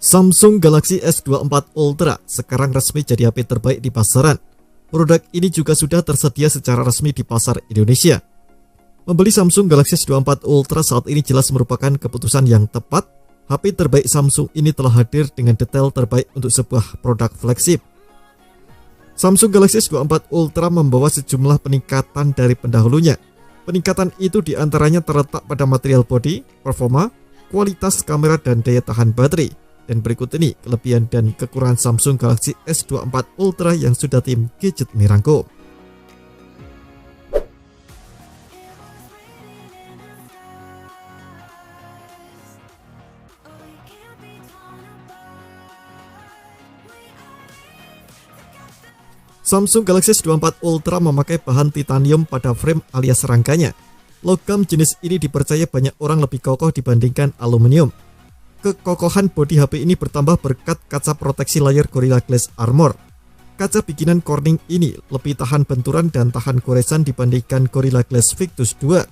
Samsung Galaxy S24 Ultra sekarang resmi jadi HP terbaik di pasaran. Produk ini juga sudah tersedia secara resmi di pasar Indonesia. Membeli Samsung Galaxy S24 Ultra saat ini jelas merupakan keputusan yang tepat. HP terbaik Samsung ini telah hadir dengan detail terbaik untuk sebuah produk flagship. Samsung Galaxy S24 Ultra membawa sejumlah peningkatan dari pendahulunya. Peningkatan itu diantaranya terletak pada material bodi, performa, kualitas kamera, dan daya tahan baterai. Dan berikut ini kelebihan dan kekurangan Samsung Galaxy S24 Ultra yang sudah tim gadget ini rangkum. Samsung Galaxy S24 Ultra memakai bahan titanium pada frame alias rangkanya. Logam jenis ini dipercaya banyak orang lebih kokoh dibandingkan aluminium. Kekokohan bodi HP ini bertambah berkat kaca proteksi layar Gorilla Glass Armor. Kaca bikinan Corning ini lebih tahan benturan dan tahan goresan dibandingkan Gorilla Glass Victus 2.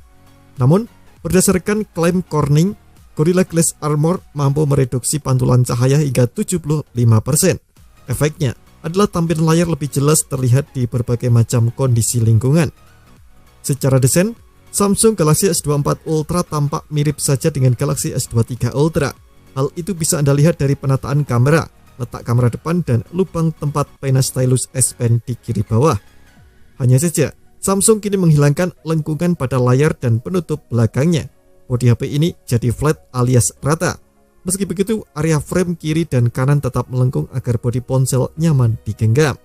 Namun, berdasarkan klaim Corning, Gorilla Glass Armor mampu mereduksi pantulan cahaya hingga 75%. Efeknya adalah tampilan layar lebih jelas terlihat di berbagai macam kondisi lingkungan. Secara desain, Samsung Galaxy S24 Ultra tampak mirip saja dengan Galaxy S23 Ultra. Hal itu bisa Anda lihat dari penataan kamera, letak kamera depan, dan lubang tempat pena stylus S Pen di kiri bawah. Hanya saja, Samsung kini menghilangkan lengkungan pada layar dan penutup belakangnya. Bodi HP ini jadi flat alias rata. Meski begitu, area frame kiri dan kanan tetap melengkung agar bodi ponsel nyaman digenggam.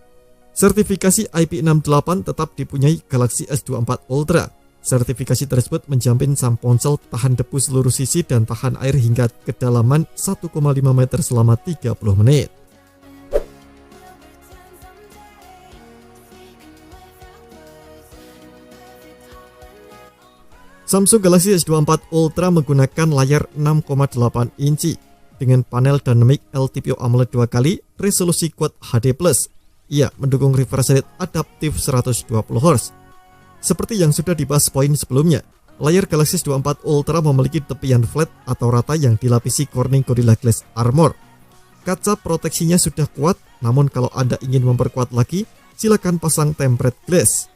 Sertifikasi IP68 tetap dipunyai Galaxy S24 Ultra. Sertifikasi tersebut menjamin sang ponsel tahan debu seluruh sisi dan tahan air hingga kedalaman 1,5 meter selama 30 menit. Samsung Galaxy S24 Ultra menggunakan layar 6,8 inci dengan panel dynamic LTPO AMOLED 2 kali, resolusi Quad HD+. Ia mendukung refresh rate adaptif 120 Hz. Seperti yang sudah dibahas poin sebelumnya, layar Galaxy S24 Ultra memiliki tepian flat atau rata yang dilapisi Corning Gorilla Glass Armor. Kaca proteksinya sudah kuat, namun kalau Anda ingin memperkuat lagi, silakan pasang tempered glass.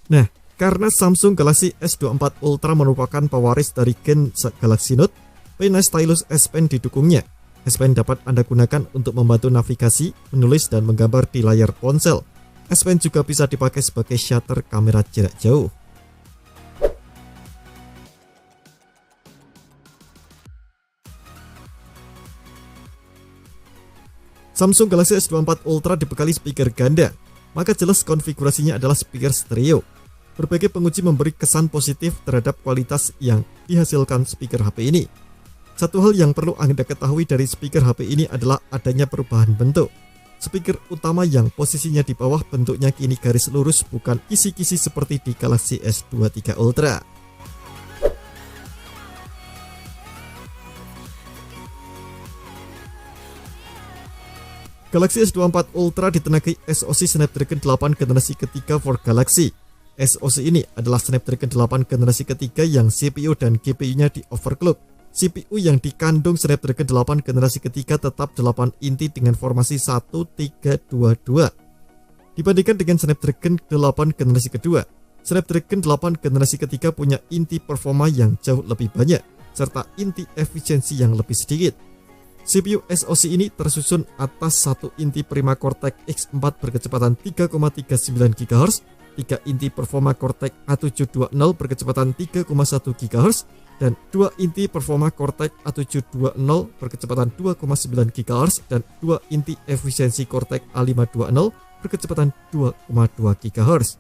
Nah, karena Samsung Galaxy S24 Ultra merupakan pewaris dari gen Galaxy Note, pena stylus S Pen didukungnya. S Pen dapat Anda gunakan untuk membantu navigasi, menulis, dan menggambar di layar ponsel. S Pen juga bisa dipakai sebagai shutter kamera jarak jauh. Samsung Galaxy S24 Ultra dibekali speaker ganda, maka jelas konfigurasinya adalah speaker stereo. Berbagai penguji memberi kesan positif terhadap kualitas yang dihasilkan speaker HP ini. Satu hal yang perlu Anda ketahui dari speaker HP ini adalah adanya perubahan bentuk. Speaker utama yang posisinya di bawah bentuknya kini garis lurus, bukan kisi-kisi seperti di Galaxy S23 Ultra. Galaxy S24 Ultra ditenagai SoC Snapdragon 8 generasi ketiga for Galaxy. SoC ini adalah Snapdragon 8 generasi ketiga yang CPU dan GPU-nya di overclock. CPU yang dikandung Snapdragon 8 generasi ketiga tetap 8 inti dengan formasi 1322. Dibandingkan dengan Snapdragon 8 generasi kedua, Snapdragon 8 generasi ketiga punya inti performa yang jauh lebih banyak, serta inti efisiensi yang lebih sedikit. CPU SoC ini tersusun atas satu inti Prima Cortex X4 berkecepatan 3,39 GHz, 3 inti Performa Cortex A720 berkecepatan 3,1 GHz, dan 2 inti Performa Cortex A720 berkecepatan 2,9 GHz, dan 2 inti efisiensi Cortex A520 berkecepatan 2,2 GHz.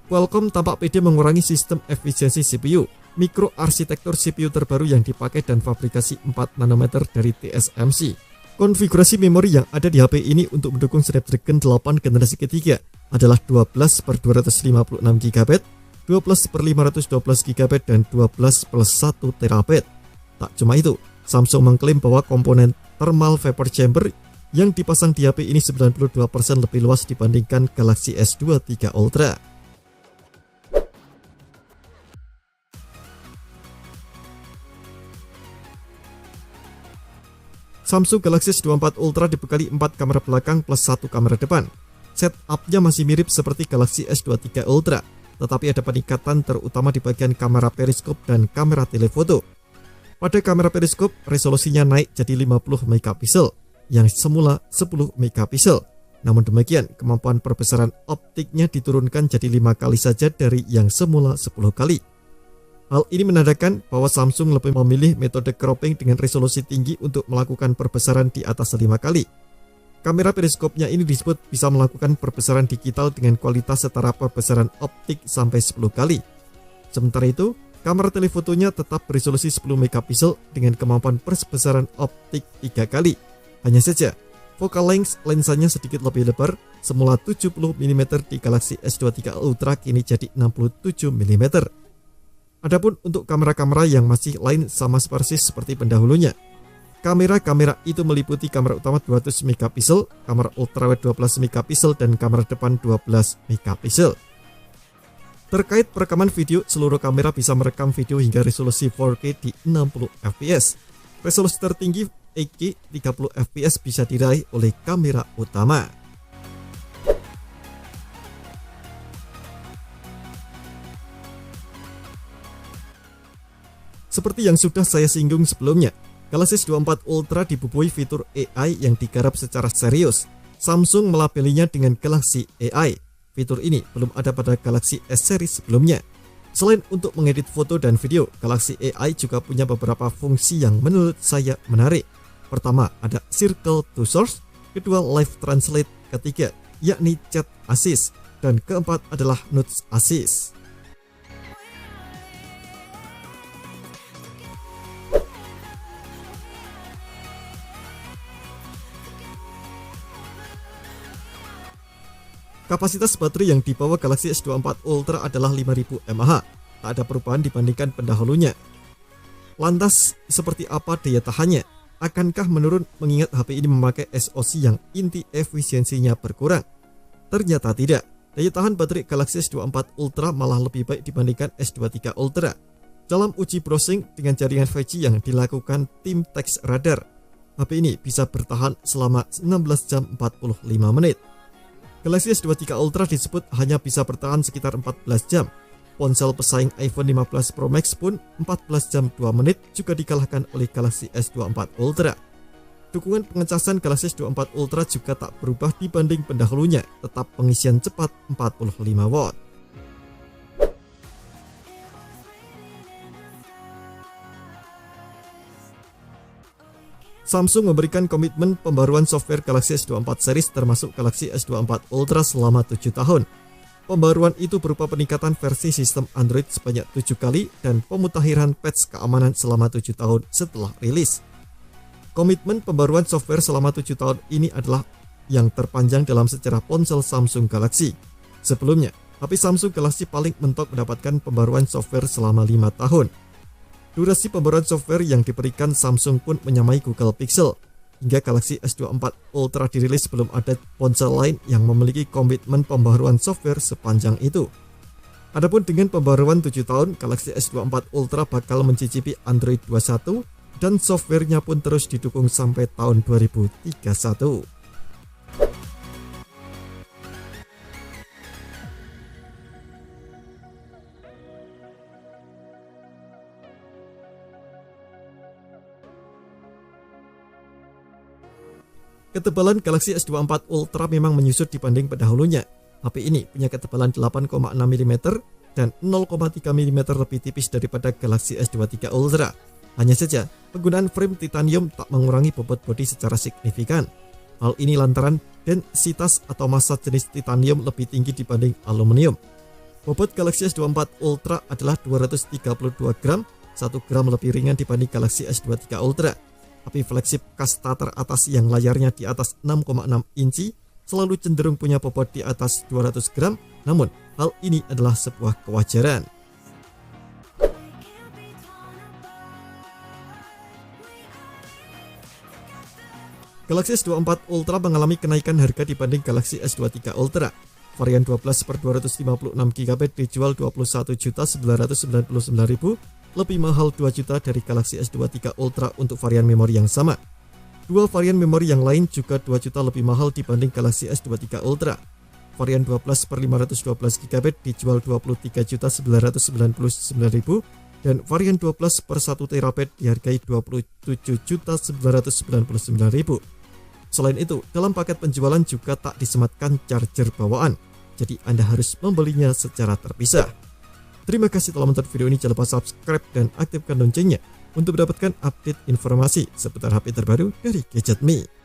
Qualcomm tampak pede mengurangi sistem efisiensi CPU. Mikroarsitektur CPU terbaru yang dipakai dan fabrikasi 4 nanometer dari TSMC. Konfigurasi memori yang ada di HP ini untuk mendukung Snapdragon 8 generasi ketiga adalah 12/256 GB, 12/512 GB, dan 12+1 TB. Tak cuma itu, Samsung mengklaim bahwa komponen thermal vapor chamber yang dipasang di HP ini 92% lebih luas dibandingkan Galaxy S23 Ultra. Samsung Galaxy S24 Ultra dibekali 4 kamera belakang plus 1 kamera depan. Setupnya masih mirip seperti Galaxy S23 Ultra, tetapi ada peningkatan terutama di bagian kamera periskop dan kamera telefoto. Pada kamera periskop, resolusinya naik jadi 50 megapiksel, yang semula 10 megapiksel. Namun demikian, kemampuan perbesaran optiknya diturunkan jadi 5 kali saja dari yang semula 10 kali. Hal ini menandakan bahwa Samsung lebih memilih metode cropping dengan resolusi tinggi untuk melakukan perbesaran di atas 5 kali. Kamera periskopnya ini disebut bisa melakukan perbesaran digital dengan kualitas setara perbesaran optik sampai 10 kali. Sementara itu, kamera telefotonya tetap beresolusi 10 megapiksel dengan kemampuan perbesaran optik 3 kali. Hanya saja, focal length lensanya sedikit lebih lebar, semula 70 mm di Galaxy S23 Ultra kini jadi 67 mm. Adapun untuk kamera-kamera yang masih lain sama persis seperti pendahulunya. Kamera-kamera itu meliputi kamera utama 200 megapiksel, kamera ultrawide 12 megapiksel, dan kamera depan 12 megapiksel. Terkait perekaman video, seluruh kamera bisa merekam video hingga resolusi 4K di 60 fps. Resolusi tertinggi 8K 30 fps bisa diraih oleh kamera utama. Seperti yang sudah saya singgung sebelumnya, Galaxy S24 Ultra dibubuhi fitur AI yang digarap secara serius. Samsung melabelinya dengan Galaxy AI. Fitur ini belum ada pada Galaxy S series sebelumnya. Selain untuk mengedit foto dan video, Galaxy AI juga punya beberapa fungsi yang menurut saya menarik. Pertama, ada Circle to Source, kedua Live Translate, ketiga yakni Chat Assist, dan keempat adalah Notes Assist. Kapasitas baterai yang dibawa Galaxy S24 Ultra adalah 5000 mAh, tak ada perubahan dibandingkan pendahulunya. Lantas, seperti apa daya tahannya? Akankah menurun mengingat HP ini memakai SoC yang inti efisiensinya berkurang? Ternyata tidak. Daya tahan baterai Galaxy S24 Ultra malah lebih baik dibandingkan S23 Ultra. Dalam uji browsing dengan jaringan 5G yang dilakukan tim TextRadar, HP ini bisa bertahan selama 16 jam 45 menit. Galaxy S23 Ultra disebut hanya bisa bertahan sekitar 14 jam. Ponsel pesaing iPhone 15 Pro Max pun 14 jam 2 menit juga dikalahkan oleh Galaxy S24 Ultra. Dukungan pengecasan Galaxy S24 Ultra juga tak berubah dibanding pendahulunya, tetap pengisian cepat 45 watt. Samsung memberikan komitmen pembaruan software Galaxy S24 series termasuk Galaxy S24 Ultra selama 7 tahun. Pembaruan itu berupa peningkatan versi sistem Android sebanyak 7 kali dan pemutakhiran patch keamanan selama 7 tahun setelah rilis. Komitmen pembaruan software selama 7 tahun ini adalah yang terpanjang dalam sejarah ponsel Samsung Galaxy. Sebelumnya, HP Samsung Galaxy paling mentok mendapatkan pembaruan software selama 5 tahun. Durasi pembaruan software yang diberikan Samsung pun menyamai Google Pixel. Hingga Galaxy S24 Ultra dirilis belum ada ponsel lain yang memiliki komitmen pembaruan software sepanjang itu. Adapun dengan pembaruan 7 tahun, Galaxy S24 Ultra bakal mencicipi Android 21 dan softwarenya pun terus didukung sampai tahun 2031. Ketebalan Galaxy S24 Ultra memang menyusut dibanding pendahulunya. HP ini punya ketebalan 8,6 mm dan 0,3 mm lebih tipis daripada Galaxy S23 Ultra. Hanya saja, penggunaan frame titanium tak mengurangi bobot bodi secara signifikan. Hal ini lantaran densitas atau massa jenis titanium lebih tinggi dibanding aluminium. Bobot Galaxy S24 Ultra adalah 232 gram, 1 gram lebih ringan dibanding Galaxy S23 Ultra. Tapi flagship kasta teratas yang layarnya di atas 6,6 inci selalu cenderung punya bobot di atas 200 gram, namun hal ini adalah sebuah kewajaran. Galaxy S24 Ultra mengalami kenaikan harga dibanding Galaxy S23 Ultra. Varian 12/256GB dijual Rp21.999.000, lebih mahal 2 juta dari Galaxy S23 Ultra untuk varian memori yang sama. Dua varian memori yang lain juga 2 juta lebih mahal dibanding Galaxy S23 Ultra. Varian 12 per 512 GB dijual 23.999.000 dan varian 12 per 1 TB dihargai 27.999.000. Selain itu, dalam paket penjualan juga tak disematkan charger bawaan, jadi Anda harus membelinya secara terpisah. Terima kasih telah menonton video ini, jangan lupa subscribe dan aktifkan loncengnya untuk mendapatkan update informasi seputar HP terbaru dari Gadget Me.